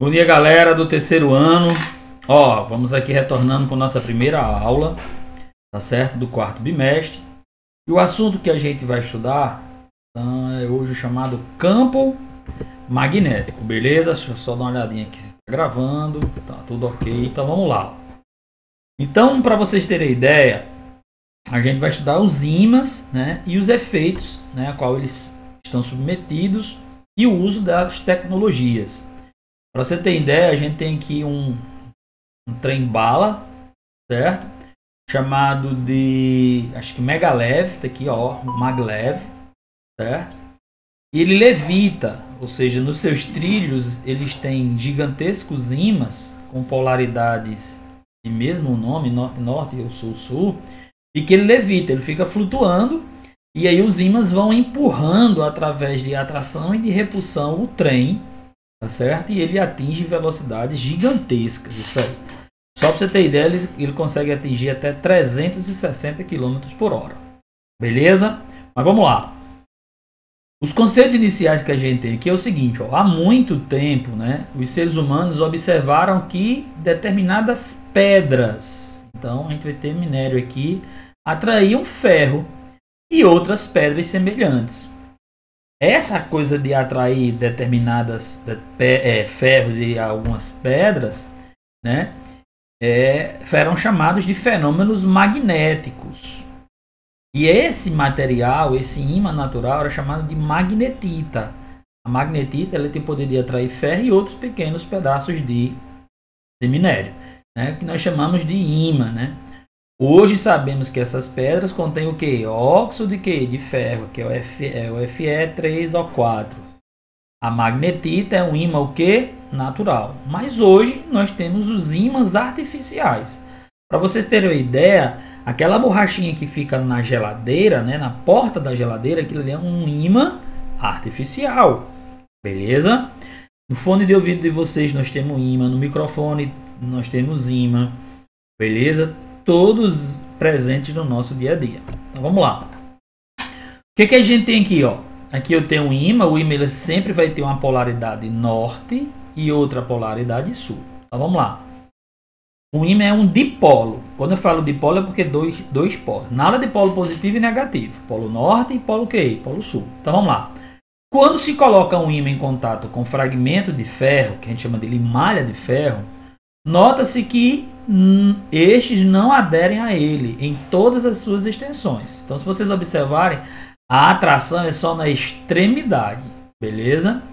Bom dia, galera do terceiro ano. Vamos aqui retornando com nossa primeira aula, tá certo? Do quarto bimestre. E o assunto que a gente vai estudar é hoje chamado campo magnético, beleza? Deixa eu só dar uma olhadinha aqui se está gravando, tá tudo ok. Então vamos lá. Então, para vocês terem ideia, a gente vai estudar os ímãs, né? E os efeitos, né? A qual eles estão submetidos e o uso das tecnologias. Para você ter ideia, a gente tem aqui um trem-bala, certo? Chamado de, acho que Megalev, tá aqui, ó, Maglev, certo? E ele levita, ou seja, nos seus trilhos eles têm gigantescos ímãs com polaridades de mesmo nome, norte-norte ou sul-sul, e que ele levita, ele fica flutuando, e aí os ímãs vão empurrando através de atração e de repulsão o trem, tá certo? E ele atinge velocidades gigantescas, isso aí. Só para você ter ideia, ele consegue atingir até 360 km por hora. Beleza? Mas vamos lá. Os conceitos iniciais que a gente tem aqui é o seguinte, ó, há muito tempo, né, os seres humanos observaram que determinadas pedras, então a gente vai ter minério aqui, atraíam ferro e outras pedras semelhantes. Essa coisa de atrair determinadas ferros e algumas pedras, né, eram chamados de fenômenos magnéticos. E esse material, esse ímã natural, era chamado de magnetita. A magnetita ela tem o poder de atrair ferro e outros pequenos pedaços de minério, né, que nós chamamos de ímã, né? Hoje sabemos que essas pedras contêm o que? Óxido de quê? De ferro, que é o Fe3O4. A magnetita é um ímã o que? Natural. Mas hoje nós temos os ímãs artificiais. Para vocês terem uma ideia, aquela borrachinha que fica na geladeira, né, na porta da geladeira, aquilo ali é um ímã artificial. Beleza? No fone de ouvido de vocês nós temos ímã, no microfone nós temos ímã. Beleza? Todos presentes no nosso dia a dia. Então vamos lá. O que a gente tem aqui, ó? Aqui eu tenho um ímã. O ímã ele sempre vai ter uma polaridade norte e outra polaridade sul. Então vamos lá. O ímã é um dipolo. Quando eu falo dipolo é porque dois polos. Nada de polo positivo e negativo. Polo norte e polo quê? Polo sul. Então vamos lá. Quando se coloca um ímã em contato com fragmento de ferro, que a gente chama de limalha de ferro, nota-se que estes não aderem a ele em todas as suas extensões. Então, se vocês observarem, a atração é só na extremidade, beleza?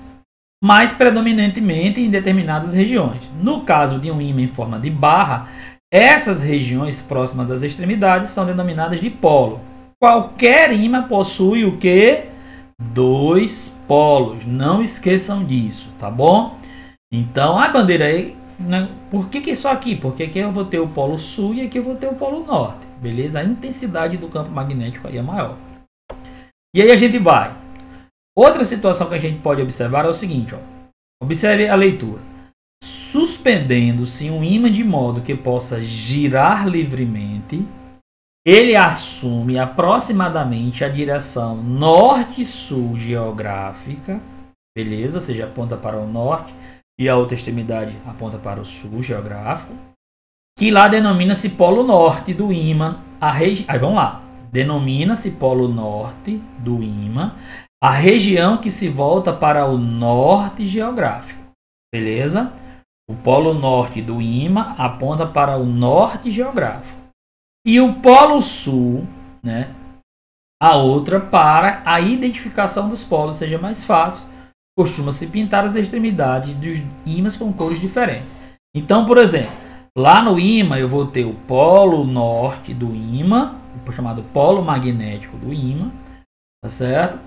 Mas predominantemente em determinadas regiões. No caso de um ímã em forma de barra, essas regiões próximas das extremidades são denominadas de polo. Qualquer ímã possui o que? Dois polos. Não esqueçam disso, tá bom? Então, a bandeira aí, por que só aqui? Porque aqui eu vou ter o polo sul e aqui eu vou ter o polo norte. Beleza? A intensidade do campo magnético aí é maior. E aí a gente vai. Outra situação que a gente pode observar é o seguinte, ó. Observe a leitura. Suspendendo-se um ímã de modo que possa girar livremente, ele assume aproximadamente a direção norte-sul geográfica. Beleza? Ou seja, aponta para o norte. E a outra extremidade aponta para o sul geográfico, que lá denomina-se polo norte do ímã. Aí vamos lá. Denomina-se polo norte do ímã a região que se volta para o norte geográfico. Beleza? O polo norte do ímã aponta para o norte geográfico. E o polo sul, né? A outra para a identificação dos polos seja mais fácil. Costuma-se pintar as extremidades dos ímãs com cores diferentes. Então, por exemplo, lá no ímã eu vou ter o polo norte do ímã, chamado polo magnético do ímã, tá certo?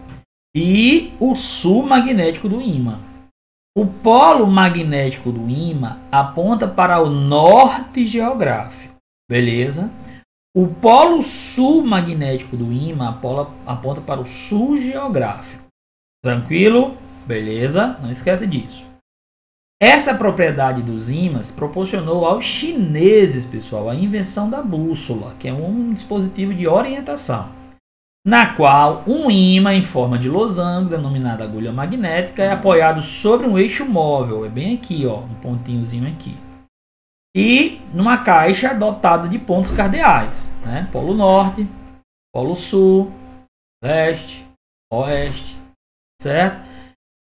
E o sul magnético do ímã. O polo magnético do ímã aponta para o norte geográfico, beleza? O polo sul magnético do ímã aponta para o sul geográfico. Tranquilo? Beleza? Não esquece disso. Essa propriedade dos ímãs proporcionou aos chineses, pessoal, a invenção da bússola, que é um dispositivo de orientação. na qual um ímã em forma de losango, denominada agulha magnética, é apoiado sobre um eixo móvel. É bem aqui, ó, um pontinhozinho aqui. E numa caixa dotada de pontos cardeais, né? Polo Norte, Polo Sul, Leste, Oeste, certo?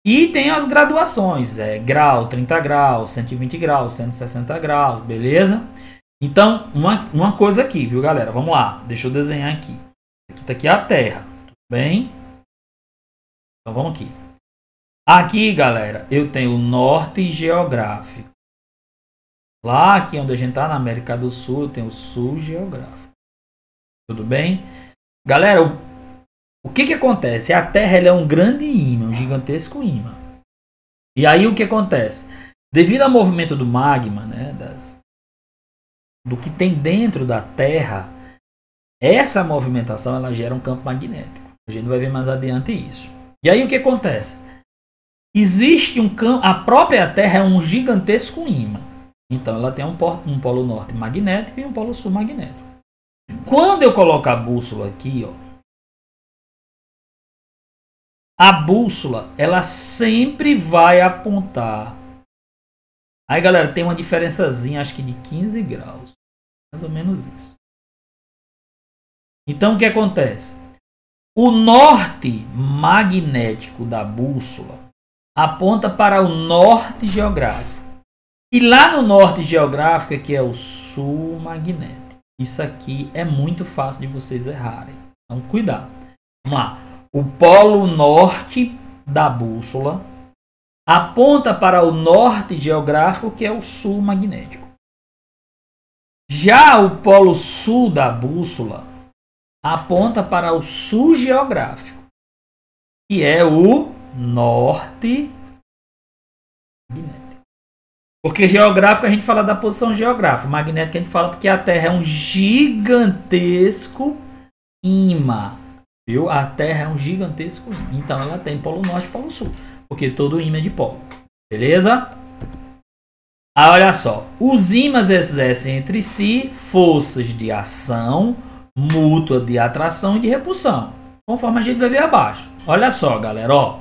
E tem as graduações, grau, 30 graus, 120 graus, 160 graus, beleza? Então, uma coisa aqui, viu, galera? Vamos lá, deixa eu desenhar aqui. Aqui tá aqui a Terra, tudo bem? Então vamos aqui. Aqui, galera, eu tenho o norte geográfico. Lá aqui onde a gente tá, na América do Sul, eu tenho o sul geográfico. Tudo bem? Galera, o que acontece? A Terra ela é um grande ímã, um gigantesco ímã. E aí o que acontece? Devido ao movimento do magma, né, do que tem dentro da Terra, essa movimentação ela gera um campo magnético. A gente vai ver mais adiante isso. E aí o que acontece? Existe um campo, a própria Terra é um gigantesco ímã. Então ela tem um polo norte magnético e um polo sul magnético. Quando eu coloco a bússola aqui, ó, a bússola ela sempre vai apontar. Aí, galera, tem uma diferençazinha, acho que de 15 graus. Mais ou menos isso. Então, o que acontece? O norte magnético da bússola aponta para o norte geográfico. E lá no norte geográfico é que é o sul magnético. Isso aqui é muito fácil de vocês errarem. Então, cuidado. Vamos lá. O polo norte da bússola aponta para o norte geográfico, que é o sul magnético. Já o polo sul da bússola aponta para o sul geográfico, que é o norte magnético. Porque geográfico a gente fala da posição geográfica, magnético a gente fala porque a Terra é um gigantesco ímã. Viu? A Terra é um gigantesco ímã. Então ela tem polo norte e polo sul, porque todo ímã é de polo. Beleza? Ah, olha só. Os ímãs exercem entre si forças de ação mútua, de atração e de repulsão, conforme a gente vai ver abaixo. Olha só, galera, ó.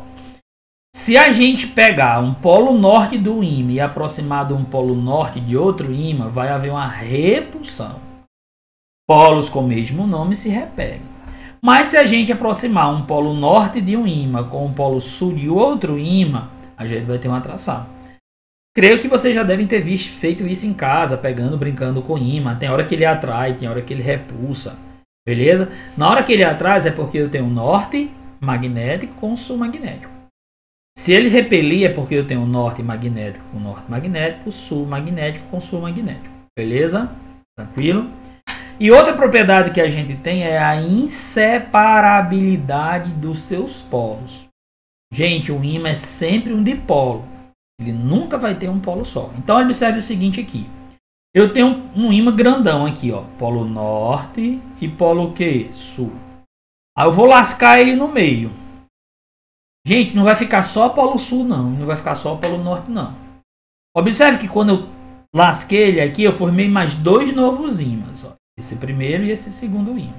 Se a gente pegar um polo norte do ímã e aproximar de um polo norte de outro ímã, vai haver uma repulsão. Polos com o mesmo nome se repelem. Mas se a gente aproximar um polo norte de um ímã com um polo sul de outro ímã, a gente vai ter uma atração. Creio que vocês já devem ter feito isso em casa, pegando, brincando com ímã. Tem hora que ele atrai, tem hora que ele repulsa. Beleza? Na hora que ele atrai é porque eu tenho um norte magnético com o sul magnético. Se ele repelir é porque eu tenho um norte magnético com norte magnético, sul magnético com sul magnético. Beleza? Tranquilo? E outra propriedade que a gente tem é a inseparabilidade dos seus polos. Gente, o ímã é sempre um dipolo. Ele nunca vai ter um polo só. Então observe o seguinte aqui. Eu tenho um ímã grandão aqui, ó, polo norte e polo que? Sul. Aí eu vou lascar ele no meio. Gente, não vai ficar só polo sul não, não vai ficar só polo norte não. Observe que quando eu lasquei ele aqui, eu formei mais dois novos ímãs, ó, esse primeiro e esse segundo ímã.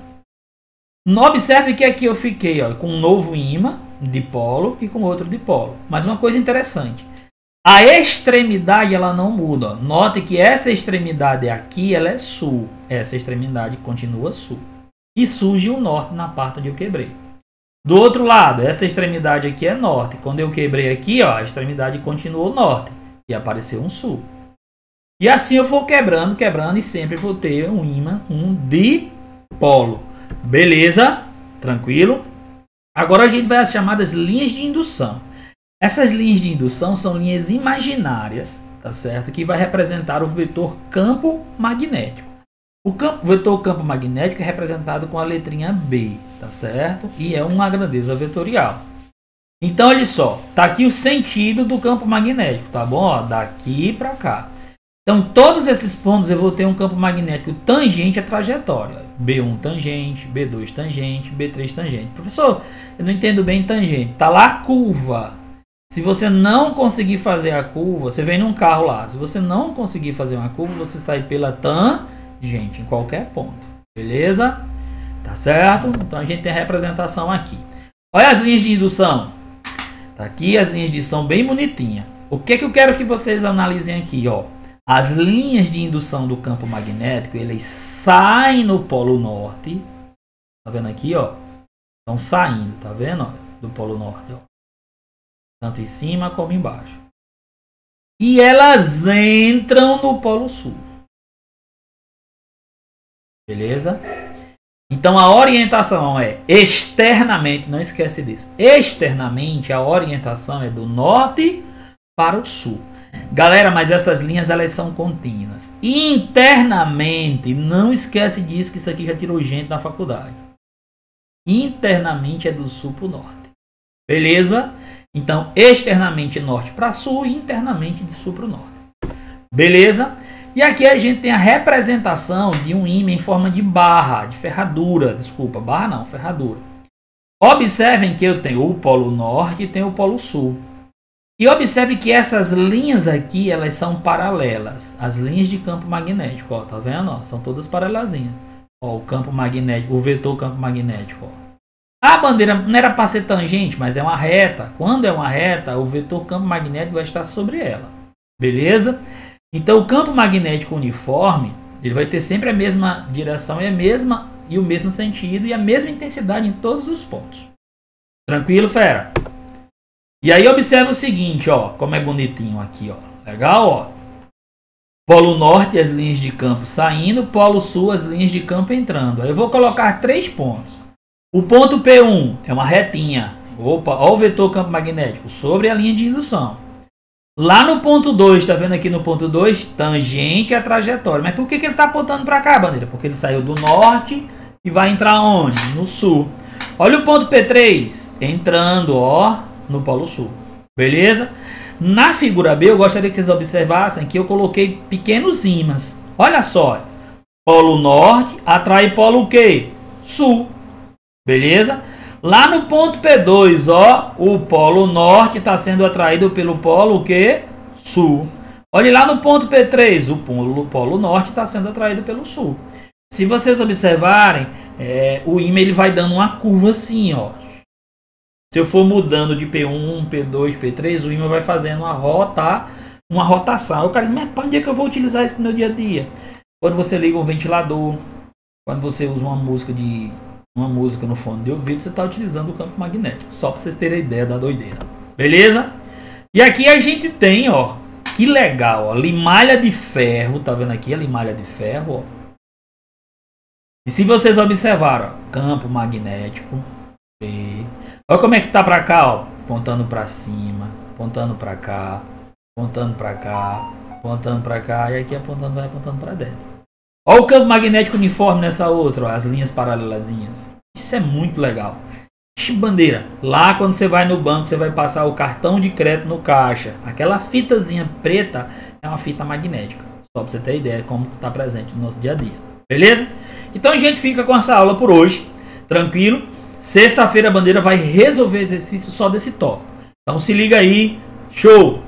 Observe que aqui eu fiquei, ó, com um novo ímã dipolo e com outro dipolo. Mas uma coisa interessante. A extremidade ela não muda. Note que essa extremidade aqui ela é sul. Essa extremidade continua sul. E surge o norte na parte onde eu quebrei. Do outro lado, essa extremidade aqui é norte. Quando eu quebrei aqui, ó, a extremidade continuou norte. E apareceu um sul. E assim eu vou quebrando, quebrando e sempre vou ter um ímã, um dipolo. Beleza? Tranquilo? Agora a gente vai às chamadas linhas de indução. Essas linhas de indução são linhas imaginárias, tá certo? Que vai representar o vetor campo magnético. O vetor campo magnético é representado com a letrinha B, tá certo? E é uma grandeza vetorial. Então, olha só, tá aqui o sentido do campo magnético, tá bom? Ó, daqui para cá. Então, todos esses pontos eu vou ter um campo magnético tangente à trajetória. B1 tangente, B2 tangente, B3 tangente. Professor, eu não entendo bem tangente. Tá lá a curva. Se você não conseguir fazer a curva, você vem num carro lá. Se você não conseguir fazer uma curva, você sai pela tangente em qualquer ponto. Beleza? Tá certo? Então a gente tem a representação aqui. Olha as linhas de indução. Tá aqui as linhas de indução bem bonitinha. O que eu quero que vocês analisem aqui, ó? As linhas de indução do campo magnético, eles saem no polo norte. Tá vendo aqui, ó? Estão saindo, tá vendo? Ó, do polo norte, ó. Tanto em cima como embaixo. E elas entram no polo sul. Beleza? Então a orientação é externamente, não esquece disso. Externamente a orientação é do norte para o sul. Galera, mas essas linhas elas são contínuas. Internamente, não esquece disso, que isso aqui já tirou gente da faculdade. Internamente é do sul para o norte. Beleza? Então, externamente norte para sul e internamente de sul para o norte. Beleza? E aqui a gente tem a representação de um ímã em forma de barra, de ferradura. Desculpa, barra não, ferradura. Observem que eu tenho o polo norte e tenho o polo sul. E observe que essas linhas aqui, elas são paralelas. As linhas de campo magnético, ó, tá vendo? Ó, são todas paralelinhas. Ó, o campo magnético, o vetor campo magnético, ó. A bandeira não era para ser tangente, mas é uma reta. Quando é uma reta, o vetor campo magnético vai estar sobre ela. Beleza? Então o campo magnético uniforme, ele vai ter sempre a mesma direção e o mesmo sentido e a mesma intensidade em todos os pontos. Tranquilo, fera? E aí observa o seguinte, ó, como é bonitinho aqui, ó. Legal, ó. Polo norte, as linhas de campo saindo, polo sul, as linhas de campo entrando. Aí eu vou colocar 3 pontos. O ponto P1 é uma retinha. Opa, ó o vetor campo magnético sobre a linha de indução. Lá no ponto 2, tá vendo aqui no ponto 2? Tangente à trajetória. Mas por que ele está apontando para cá, bandeira? Porque ele saiu do norte e vai entrar onde? No sul. Olha o ponto P3, entrando, ó, no polo sul. Beleza? Na figura B, eu gostaria que vocês observassem que eu coloquei pequenos ímãs. Olha só. Polo norte atrai polo o quê? Sul. Beleza? Lá no ponto P2, ó, o polo norte está sendo atraído pelo polo o quê? Sul. Olhe lá no ponto P3, o polo norte está sendo atraído pelo sul. Se vocês observarem, o ímã ele vai dando uma curva assim, ó. Se eu for mudando de P1, P2, P3, o ímã vai fazendo uma rotação. O cara diz, mas para onde é que eu vou utilizar isso no meu dia a dia? Quando você liga um ventilador, quando você usa uma música no fone de ouvido, você está utilizando o campo magnético. Só para vocês terem ideia da doideira. Beleza? E aqui a gente tem, ó, que legal, ó, limalha de ferro. Tá vendo aqui a limalha de ferro, ó? E se vocês observaram, ó, campo magnético, P. Olha como é que tá para cá, ó, apontando para cima, apontando para cá, apontando para cá, apontando para cá e aqui apontando, vai apontando para dentro. Olha o campo magnético uniforme nessa outra, ó, as linhas paralelazinhas. Isso é muito legal. Bandeira, lá quando você vai no banco, você vai passar o cartão de crédito no caixa. Aquela fitazinha preta é uma fita magnética. Só para você ter ideia como está presente no nosso dia a dia. Beleza? Então a gente fica com essa aula por hoje. Tranquilo? Sexta-feira a bandeira vai resolver exercício só desse tópico. Então se liga aí. Show!